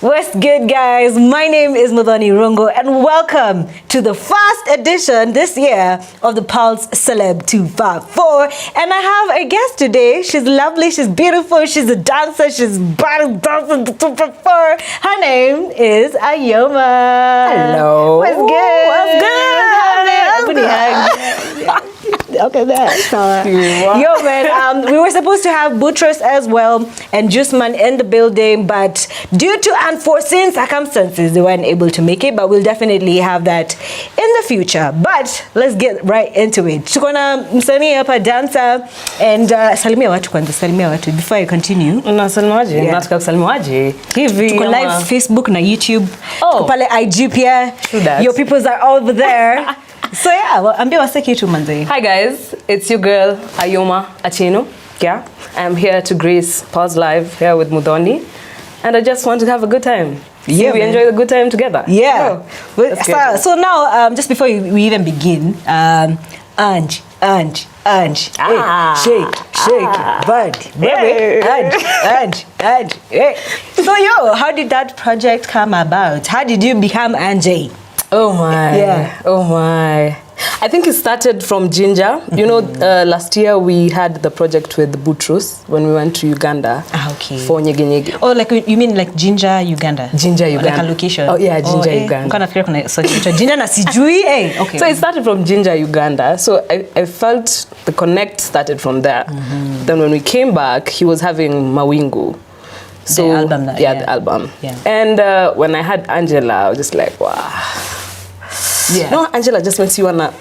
What's good, guys? My name is Muthoni Rongo, and welcome to the first edition this year of the Pulse Celeb 254. And I have a guest today. She's lovely, she's beautiful, she's a dancer, she's Baddest dancer 254. Her name is Ayomar. Hello. What's good? What's good? Okay, that's Yo, man, we were supposed to have Baddest as well and Juiceman in the building, but due to unforeseen circumstances, they weren't able to make it, but we'll definitely have that in the future. But let's get right into it. Tukona msanii hapa dancer and salimia watu kwanza, salimia watu before I continue. Unasalimaje? Unataka kusalimaje? Hivi tuko live Facebook na YouTube. Tuko pale IG pia. Your peoples are over there. So yeah, well, ambia wase kitu manze. Hi guys, it's your girl Ayomar Atieno. Yeah, I'm here to grace Pulse Live here with Muthoni, and I just want to have a good time. Yeah, we enjoy the good time together. Yeah. So now, just before we even begin, Ange. Hey, shake, bud, Ange. Hey. So how did that project come about? How did you become Angie? Oh my. Yeah. Oh my. I think it started from Ginger. You know, last year we had the project with Baddest when we went to Uganda. Okay. For Nyege. Oh, like you mean like Ginger, Uganda? Ginger, Uganda. Like a location? Oh yeah, Ginger, Uganda. Kana fikira kuna Ginger na sijui. Okay. So it started from Ginger, Uganda. So I felt the connect started from there. Then when we came back, he was having Mawingu. So the album. The album. Yeah. And when I had Angela, I was just like, wow. Yeah. No, Angela just makes you wanna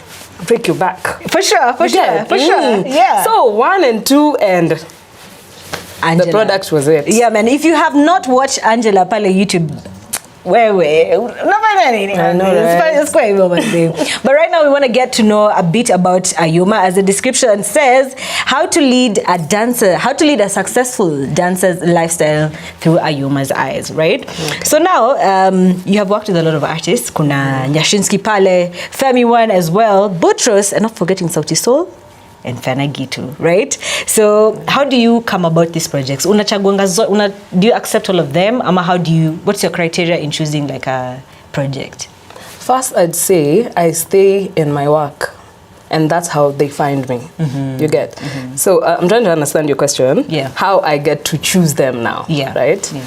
break your back. For sure. Yeah. So 1 and 2 and Angela. The product was it. Yeah, man. If you have not watched Angela pale YouTube, where I know, right? It's quite but right now we want to get to know a bit about Ayomar. As the description says, how to lead a successful dancer's lifestyle through Ayomar's eyes, right? Okay. So now you have worked with a lot of artists. Kuna Nyashinsky pale, Femi One as well, Baddest, and not forgetting Sauti Sol and Fana Gitu, right? So how do you come about these projects? Do you accept all of them? What's your criteria in choosing like a project? First, I'd say I stay in my work, and that's how they find me. You get? So I'm trying to understand your question. Yeah. How I get to choose them now. Yeah. Right? Yeah.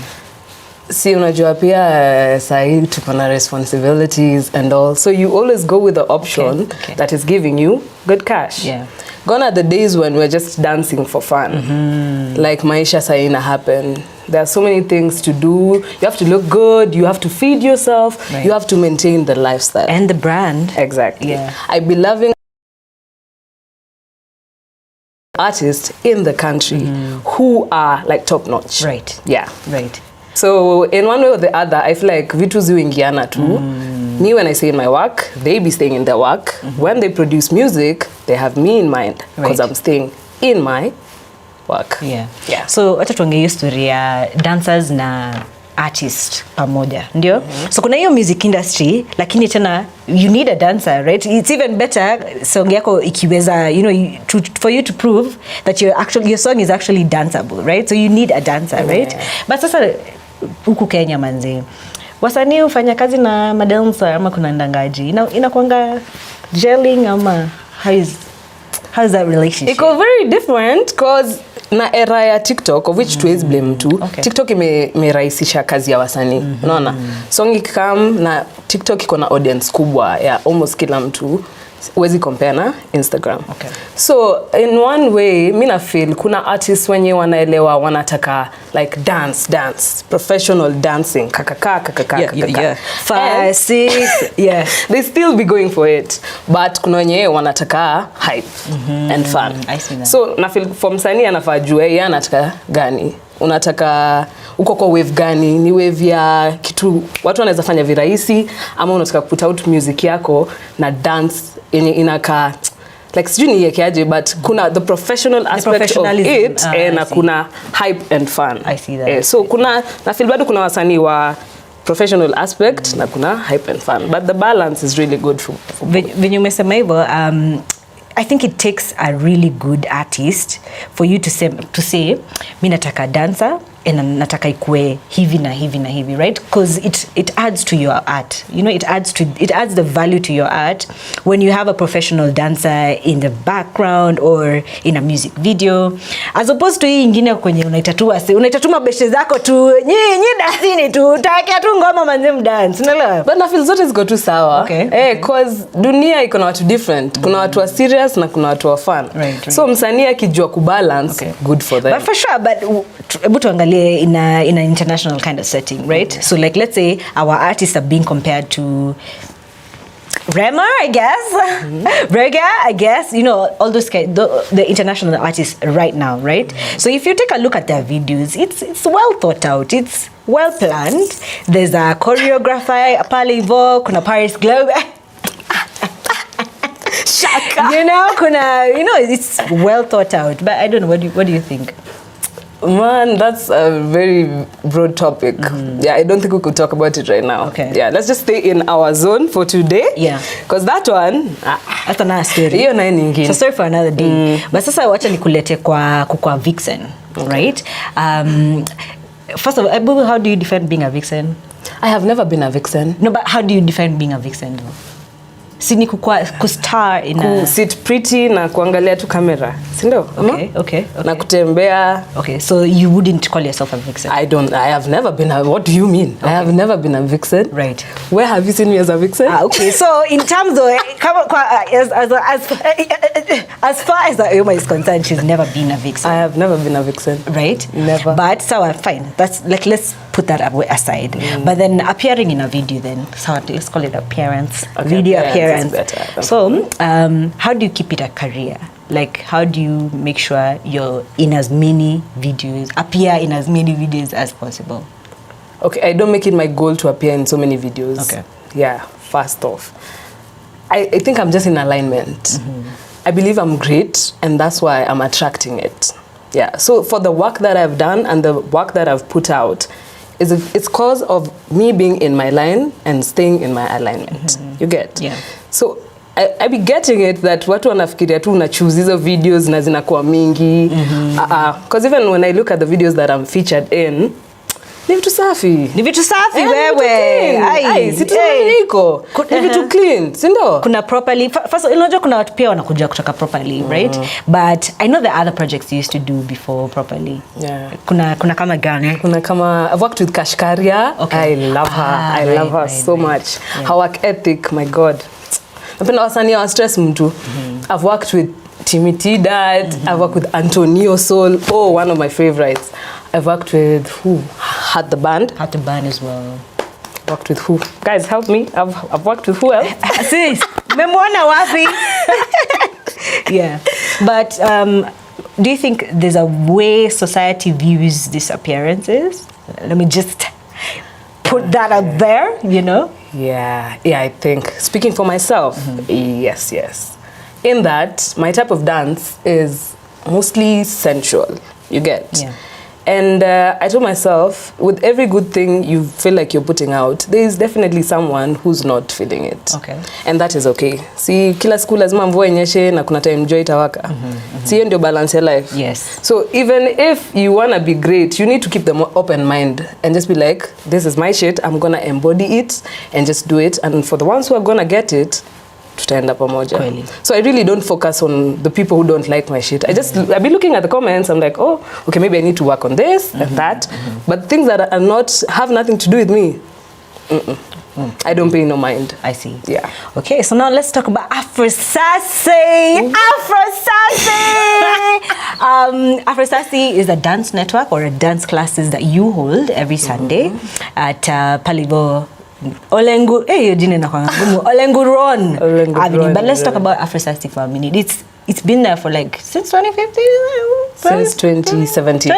See, unajua pia sahi tuko na responsibilities and all. So you always go with the option that is giving you good cash. Yeah. Gone are the days when we're just dancing for fun. Like maisha sahi na happen. There are so many things to do. You have to look good. You have to feed yourself. Right. You have to maintain the lifestyle. And the brand. Exactly. Yeah. I be loving artists in the country who are like top notch. Right. Yeah. Right. So in one way or the other, I feel like vitu ziuingiana too. Me, when I say in my work, they be staying in their work. When they produce music, they have me in mind because I'm staying in my work. Yeah. So wacha tuongee hiyo story ya dancers na artist pamoja, ndio? So kuna hiyo music industry, lakini tena you need a dancer, right? It's even better song yako ikiweza, for you to prove that your song is actually danceable, right? So you need a dancer, right? But sasa huku Kenya manzi, wasanii hufanya kazi na madancer ama kuna ndangaji? Inakuanga gelling ama how is that relationship? It goes very different because na era ya TikTok, of which tuwezi blame tu. TikTok imerahisisha kazi ya wasanii. Unaona? Song ikikam na TikTok iko na audience kubwa ya almost kila mtu. Wezi compare na Instagram. So in one way, mina feel kuna artists wenye wanaelewa wanataka like dance, professional dancing, kakaka. Yeah. 5, 6, yeah. They still be going for it, but kuna wenye wanataka hype and fun. I see that. So na feel for msanii anafaa jua yeye anataka gani. Unataka uko kwa wave gani? Ni wave ya kitu watu wanaweza fanya virahisi, ama unataka put out music yako na dance yenye inaka like sijui ni yekeaje, but kuna the professional aspect of it na kuna hype and fun. I see that. So kuna na feel bado kuna wasanii wa professional aspect na kuna hype and fun, but the balance is really good for venye umesema hivyo. I think it takes a really good artist for you to say, mi nataka dancer nataka ikue hivi na hivi na hivi, right? Because it adds to your art, you know, it adds the value to your art when you have a professional dancer in the background or in a music video, as opposed to hii ingine kwenye unaitatuma beshe zako tu nyi dancini tu takia tu ngoma manze dance, unaelewa? But na feel zote ziko tu sawa. Okay. Cause dunia iko na watu different. Kuna watu wa serious na kuna watu wa fun. Right. So msanii akijua kubalance, good for them. But for sure, but hebu tuangalie in an international kind of setting, right? Yeah. So like let's say our artists are being compared to Rema, I guess, Rega, I guess, you know, all those the international artists right now, right? So if you take a look at their videos, it's well thought out, it's well planned. There's a choreographer, pale hivo, kuna Paris Globe. Shaka. You know, it's well thought out. But I don't know, what do you think? Man, that's a very broad topic. Yeah, I don't think we could talk about it right now. Okay. Yeah, let's just stay in our zone for today. Yeah. Because that one, that's another story. Hiyo na nyingine. So sorry for another day. But sasa wacha nikulete kwa vixen, right? First of all, how do you define being a vixen? I have never been a vixen. No, but how do you define being a vixen though? Sini kustar in a... sit pretty na kuangalia tu kamera. Sindo? Okay. Na kutembea. Okay, so you wouldn't call yourself a vixen? I have never been a... What do you mean? Okay. I have never been a vixen. Right. Where have you seen me as a vixen? Okay, so in terms of... as far as Ayomar is concerned, she's never been a vixen. I have never been a vixen. Right? Never. But so fine. That's like, let's put that aside. But then appearing in a video then, so let's call it appearance. Okay, video appearance. Better. So, how do you keep it a career? Like, how do you make sure you're in as many videos, appear in as many videos as possible? Okay, I don't make it my goal to appear in so many videos. Okay. Yeah, first off. I think I'm just in alignment. I believe I'm great, and that's why I'm attracting it. Yeah, so for the work that I've done and the work that I've put out, it's cause of me being in my line and staying in my alignment. You get? Yeah. So I be getting it that watu wanafikiria tu una choose hizo videos na zinakuwa mingi. Because even when I look at the videos that I'm featured in, ni vitu safi. Ni vitu safi wewe. Ai, si tuniko. Ni vitu clean, si ndo? Kuna properly. First, unajua kuna watu pia wanakuja kutoka properly, right? But I know the other projects you used to do before properly. Yeah. Kuna kama gani? Kuna kama I've worked with Kashkaria. Okay. I love her. I love her so much. Yeah. Her work ethic, my God. Napenda wasanii wa stress mtu. I've worked with Timothy Dad. I've worked with Antonio Sol. Oh, one of my favorites. I've worked with who? Had the band. Had the band as well. Worked with who? Guys, help me. I've worked with who else? Sis, memona wapi? Yeah. But do you think there's a way society views these appearances? Let me just put that out there, you know? Yeah, I think. Speaking for myself, yes. In that, my type of dance is mostly sensual. You get? Yeah. And I told myself, with every good thing you feel like you're putting out, there is definitely someone who's not feeling it. Okay. And that is okay. See, kila siku lazima mvua inyeshe na kuna time joy itawaka. See, hiyo ndio balance your life. Yes. So even if you want to be great, you need to keep the open mind and just be like, this is my shit, I'm going to embody it and just do it. And for the ones who are going to get it, tutaenda pamoja. Kweli. So I really don't focus on the people who don't like my shit. I be looking at the comments, I'm like, oh, okay, maybe I need to work on this and that. But things that are have nothing to do with me, I don't pay no mind. I see. Yeah. Okay, so now let's talk about Afro-Sassy. Afro-Sassy is a dance network or a dance classes that you hold every Sunday at Palibo. Olengu Olenguron. But let's talk about Afro-Sassy for a minute. It's been there for like since 2015? Since 2017.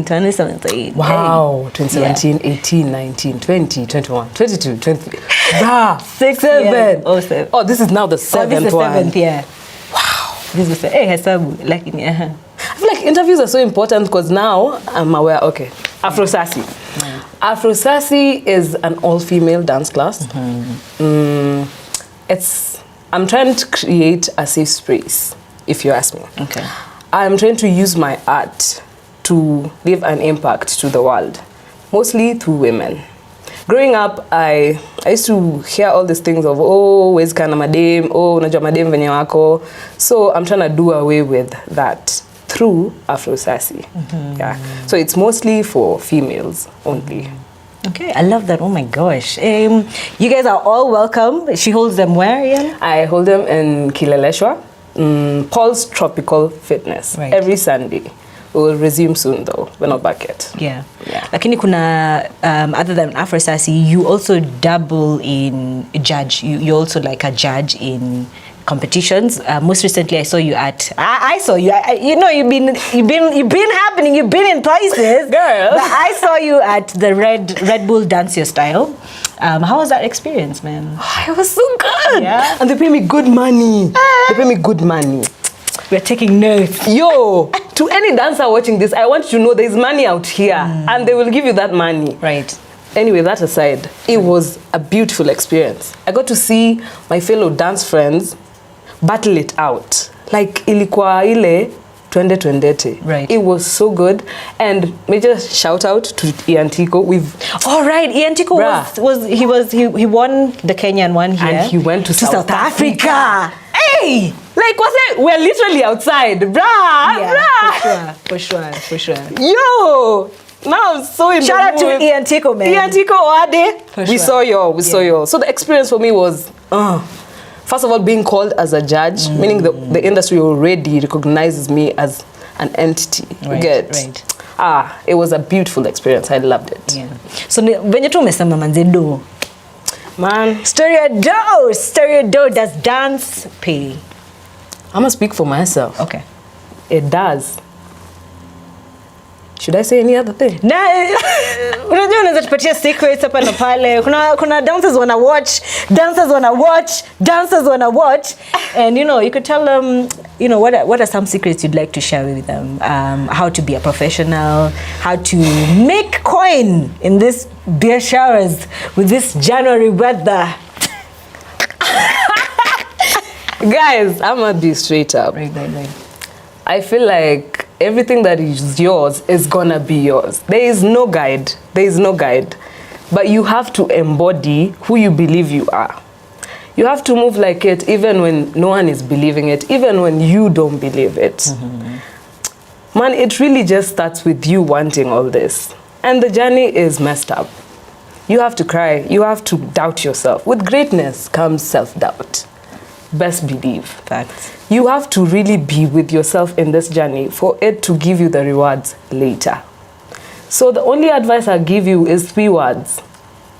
2017. Wow. 2017, 18, 19, 20, 21, 22, 23. 6, 7. Oh, this is now the 7th one. This is the 7th, yeah. Wow. This is the hesabu. Like, I feel like interviews are so important because now I'm aware, okay, Afro-Sassy. Afro-Sassy is an all-female dance class. I'm trying to create a safe space, if you ask me. Okay. I'm trying to use my art to leave an impact to the world, mostly through women. Growing up, I used to hear all these things of, oh, wezi kana madem, oh, unajua madem venye wako. So I'm trying to do away with that through Afro Sassy. Yeah. So it's mostly for females only. Okay, I love that. Oh my gosh. You guys are all welcome. She holds them where, Ian? I hold them in Kileleshwa, Paul's Tropical Fitness, every Sunday. We will resume soon though. We're not back yet. Yeah. Lakini kuna, other than Afro Sassy, you also dabble in judge. You're also like a judge in competitions. Most recently, I saw you at. I saw you. You know, you've been happening. You've been in places, girl. But I saw you at the Red Bull Dance Your Style. How was that experience, man? It was so good. Yeah. And they pay me good money. They pay me good money. We're taking notes. Yo, to any dancer watching this, I want you to know there's money out here, and they will give you that money. Right. Anyway, that aside, it was a beautiful experience. I got to see my fellow dance friends battle it out. Like ilikuwa ile twende twendete. Right. It was so good. And major shout out to Ian Tico. All right, Ian Tico he won the Kenyan one here. And he went to South Africa. Hey! Like, we're literally outside, Yeah, for sure. Yo! Now I'm so in Shout out to Ian Tico, man. Ian Tico, Ade. We saw you. So the experience for me was, first of all, being called as a judge, meaning the industry already recognizes me as an entity. Right. It was a beautiful experience. I loved it. Yeah. So venye tu umesema manze do. Man. Stereo do, does dance pay? I'm gonna speak for myself. Okay. It does. Should I say any other thing? Unajua unaweza tupatia secrets hapa na pale. Kuna dancers wanna watch, and you could tell them, what are some secrets you'd like to share with them? How to be a professional, how to make coin in this beer showers with this January weather. Guys, I'm gonna be straight up. Right. I feel like everything that is yours is gonna be yours. There is no guide. But you have to embody who you believe you are. You have to move like it even when no one is believing it, even when you don't believe it. Man, it really just starts with you wanting all this. And the journey is messed up. You have to cry. You have to doubt yourself. With greatness comes self-doubt. Best believe. Facts. You have to really be with yourself in this journey for it to give you the rewards later. So the only advice I give you is 3 words.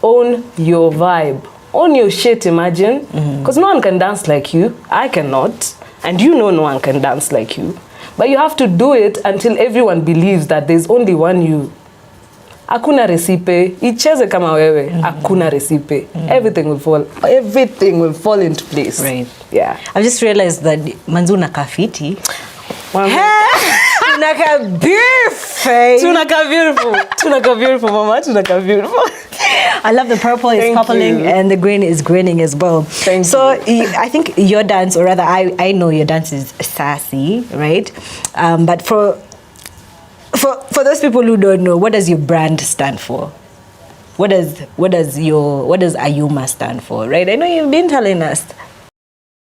Own your vibe. Own your shit, imagine. Because no one can dance like you. I cannot. And no one can dance like you. But you have to do it until everyone believes that there's only one you. Hakuna recipe. Icheze kama wewe. Hakuna recipe. Everything will fall into place. Right. Yeah. I've just realized that manzu na kafiti. Tunaka beautiful, mama. Tunaka beautiful. I love the purple is purpling and the green is greening as well. Thank you. I think your dance, or rather I know your dance is sassy, right? But for those people who don't know, what does your brand stand for? What does Ayomar stand for, right? I know you've been telling us.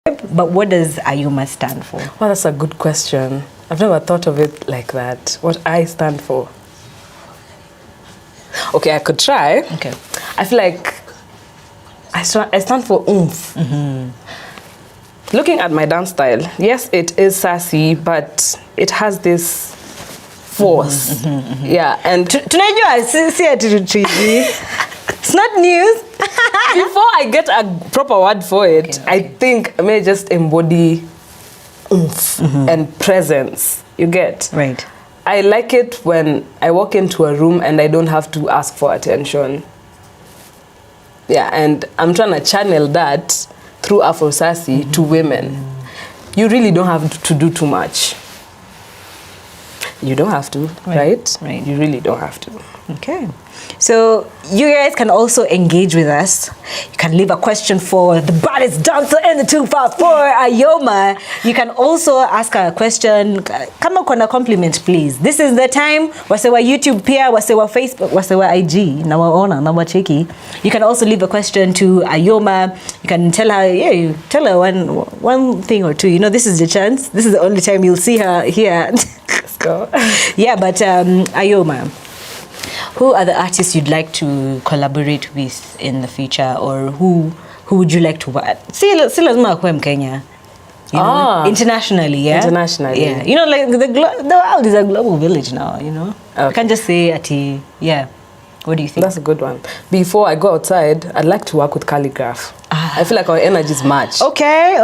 But what does Ayomar stand for? Well, that's a good question. I've never thought of it like that. What I stand for. Okay, I could try. Okay. I feel like I stand for oomph. Looking at my dance style, yes, it is sassy, but it has this force. Yeah, and tunajua si it's not news. Before I get a proper word for it, okay. I think I may just embody oomph and presence. You get? Right. I like it when I walk into a room and I don't have to ask for attention. Yeah, and I'm trying to channel that through Afro Sassy to women. You really don't have to do too much. you don't have to, right? Right. You really don't have to. Okay. So you guys can also engage with us. You can leave a question for the baddest dancer in the 254, Ayomar. You can also ask a question. Come up with a compliment, please. This is the time. Wasewa YouTube pia, wasewa Facebook, wasewa IG. Na waona, na wacheki. You can also leave a question to Ayomar. You can tell her, you tell her one thing or two. You know, this is the chance. This is the only time you'll see her here. Let's go. Yeah, but Ayomar, who are the artists you'd like to collaborate with in the future, or who would you like to work? Si lazima akue Mkenya. You know, internationally, yeah. Internationally, yeah. You know, like the world is a global village now. You know, you can't just say ati, yeah. What do you think? That's a good one. Before I go outside, I'd like to work with Calligraph. I feel like our energies match. Okay.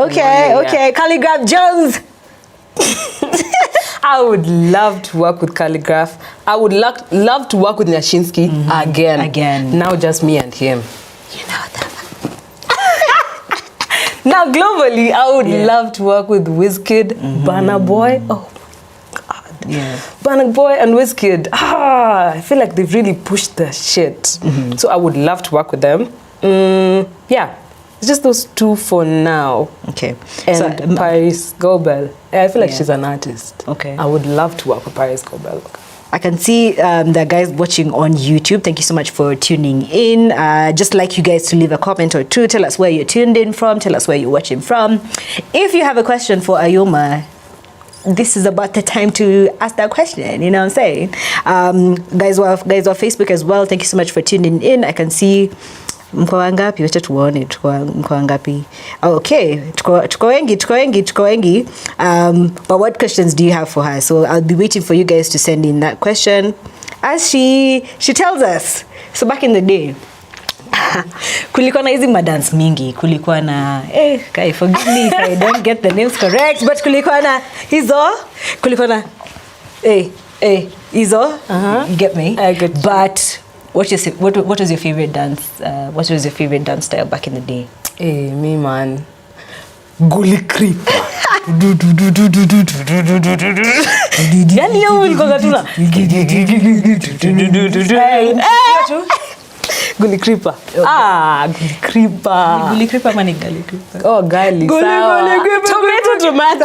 Calligraph Jones. I would love to work with Calligraph. I would love to work with Nyashinsky again. Now just me and him. You know that. Now globally, I would love to work with Wizkid, Burna Boy. Oh my God. Yeah. Burna Boy and Wizkid. I feel like they've really pushed the shit. So I would love to work with them. Yeah. It's just those two for now. Okay. And so, Paris Gobel. I feel like she's an artist. Okay. I would love to work with Paris Gobel. I can see the guys watching on YouTube. Thank you so much for tuning in. Just like you guys to leave a comment or two. Tell us where you're tuned in from. Tell us where you're watching from. If you have a question for Ayomar, this is about the time to ask that question. You know what I'm saying? Guys who are Facebook as well, thank you so much for tuning in. I can see mko wangapi, wacha tuone mko wangapi. Okay, tuko wengi. But what questions do you have for her? So I'll be waiting for you guys to send in that question as she tells us. So back in the day, kulikuwa na hizi madance mingi, kulikuwa na guy, forgive me if I don't get the names correct, but kulikuwa na hizo you get me? I get you. But what was your favorite dance? What was your favorite dance style back in the day? Hey, me man. Gully creeper. Yani yo ulikuwa gatuna. Gully creeper. Gully creeper. Gully creeper mani gully creeper. Oh, gali. Tomato.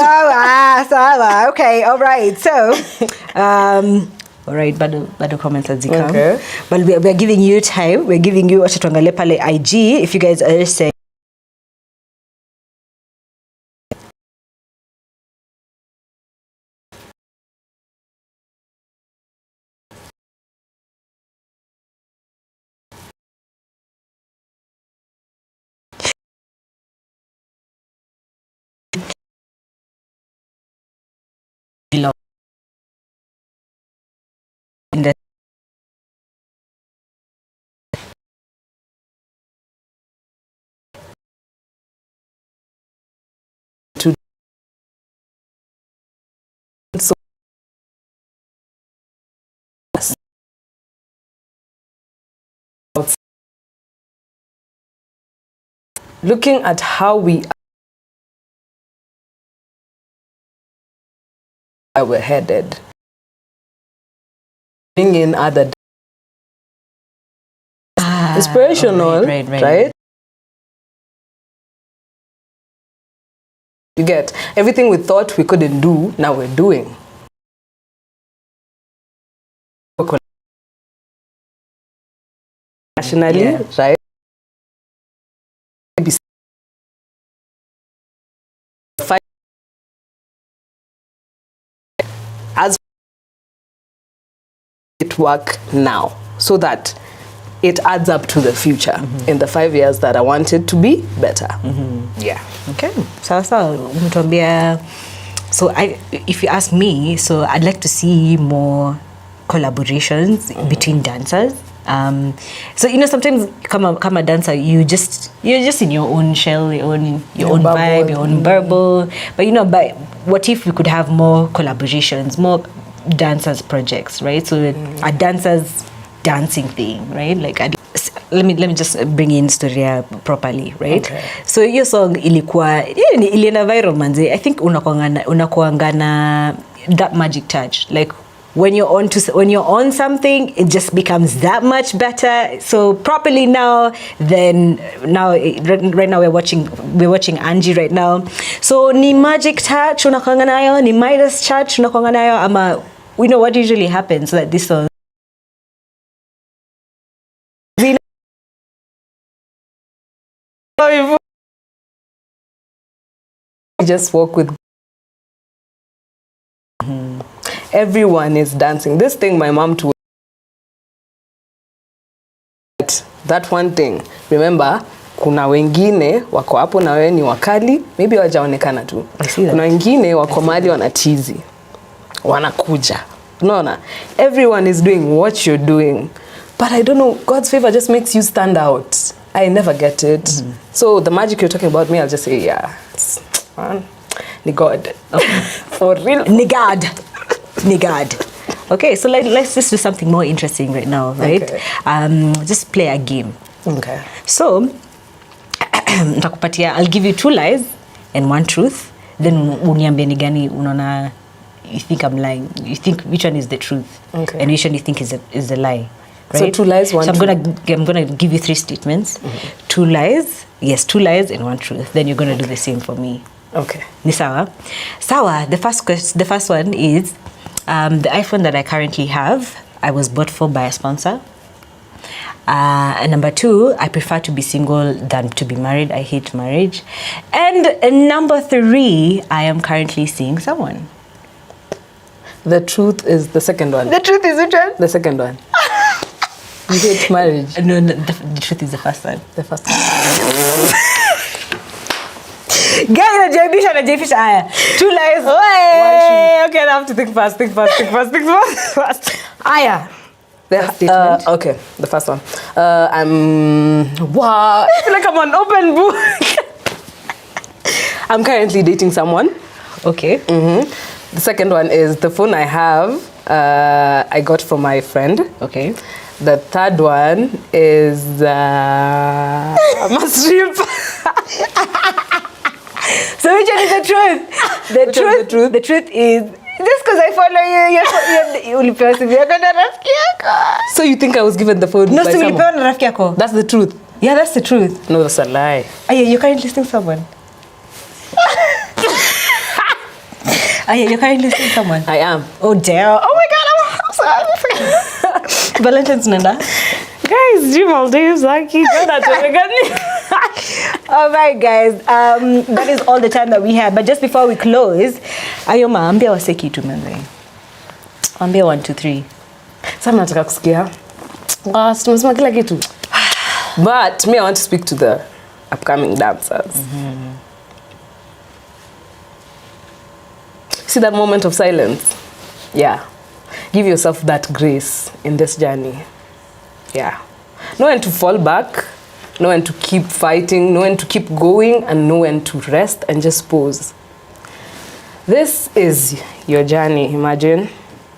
Sawa. Okay, all right. So, all right, bado comments as you come. Okay. But we are giving you time. We're giving you wacha tuangalie pale IG if you guys are saying in the looking at how we were headed, bring in other inspirational, right? You get everything we thought we couldn't do, now we're doing. Nationally, right? As it work now, so that it adds up to the future in the 5 years that I want it to be better. Yeah. Okay. So umetuambia. So if you ask me, so I'd like to see more collaborations between dancers. So you know, sometimes come a dancer, you're just in your own shell, your own vibe, your own bubble. But you know, what if we could have more collaborations, more dancers projects, right? So a dancers dancing thing, right? Like let me just bring in story properly, right? Okay. So your song ilienda viral manze. I think unakuanga na that magic touch, like when you're on something, it just becomes that much better. So properly now, right now we're watching Angie right now. So ni magic touch unakwanga nayo, ni Midas touch unakwanga nayo, ama we know what usually happens so that this song just walk with everyone is dancing. This thing my mom told that one thing. Remember, kuna wengine wako hapo na wewe ni wakali, maybe wajaonekana tu. Kuna wengine wako mahali wanatizi, wanakuja. Unaona? Everyone is doing what you're doing. But I don't know, God's favor just makes you stand out. I never get it. So the magic you're talking about, me, I'll just say, yeah, man, ni God. For real. Ni God. Okay, so let's just do something more interesting right now, right? Okay. Just play a game. Okay. So, I'll give you 2 lies and 1 truth. Then uniambie ni gani unaona you think I'm lying. You think which one is the truth, and which one you think is a lie. Right? So 2 lies, 1 truth. So I'm gonna give you 3 statements. 2 lies, yes, 2 lies and 1 truth. Then you're gonna do the same for me. Okay. Ni sawa? Sawa. The first one is the iPhone that I currently have, I was bought for by a sponsor. And number 2, I prefer to be single than to be married. I hate marriage. And number 3, I am currently seeing someone. The truth is the second one. The truth is which one? The second one. You hate marriage. No, the truth is the first one. The first one. Guys, najaibisha aya. 2 lies, 1 truth. Okay, I have to think fast. Aya. Okay, the first one. Wow, I feel like I'm an open book. I'm currently dating someone. Okay. The second one is the phone I have, I got from my friend. Okay. The third one is must strip. So which one is the truth? The truth is just because I follow you, ulipewa simu yako na rafiki yako. So you think I was given the phone No, by so someone? ulipewa na rafiki yako. That's the truth. Yeah, that's the truth. No, that's a lie. You're currently listening to someone. You're currently listening to someone. I am. Oh damn. Oh my God, I'm sorry. Valentine's Nanda. Guys, Jim Maldives, Zaki, all right, guys. That is all the time that we have. But just before we close, Ayoma, ambia wase kitu manze. Ambia 1, 2, 3. Sasa nataka kusikia. Tumesema kila kitu. But me, I want to speak to the upcoming dancers. See that moment of silence? Yeah. Give yourself that grace in this journey. Yeah. Know when to fall back, know when to keep fighting, know when to keep going, and know when to rest and just pause. This is your journey, imagine.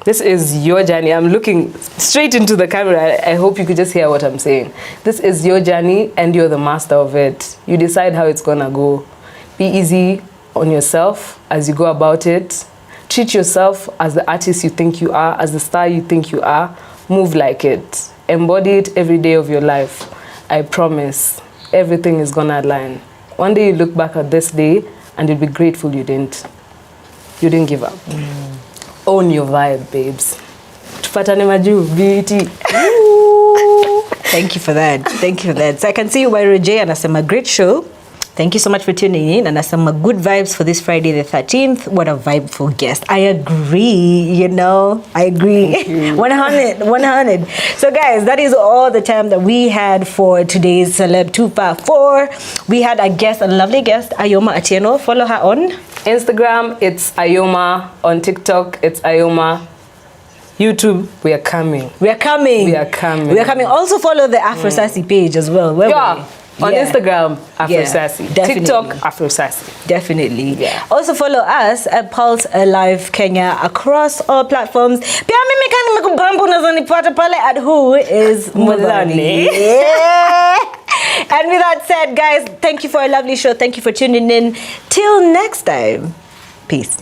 This is your journey. I'm looking straight into the camera. I hope you could just hear what I'm saying. This is your journey and you're the master of it. You decide how it's gonna go. Be easy on yourself as you go about it. Treat yourself as the artist you think you are, as the star you think you are. Move like it. Embody it every day of your life. I promise everything is gonna align. One day you look back at this day and you'll be grateful you didn't give up. Own your vibe, babes. Tufatane maju, beauty. Thank you for that. So I can see you by Roger and Asama, great show. Thank you so much for tuning in, and Asama, good vibes for this Friday the 13th. What a vibe for guest. I agree, I agree. 100. So guys, that is all the time that we had for today's Celeb 254. We had a lovely guest, Ayomar Atieno. Follow her on Instagram, it's Ayoma. On TikTok, it's Ayoma. YouTube, we are coming. Also follow the Afro Sassy page as well. On Instagram, Afro Sassy. TikTok, Afro Sassy. Definitely. Yeah. Also follow us at Pulse Alive Kenya across all platforms. Pia mimi kani nimekugamba unazonipata pale at Who is Mudhani. Yeah. And with that said, guys, thank you for a lovely show. Thank you for tuning in. Till next time. Peace.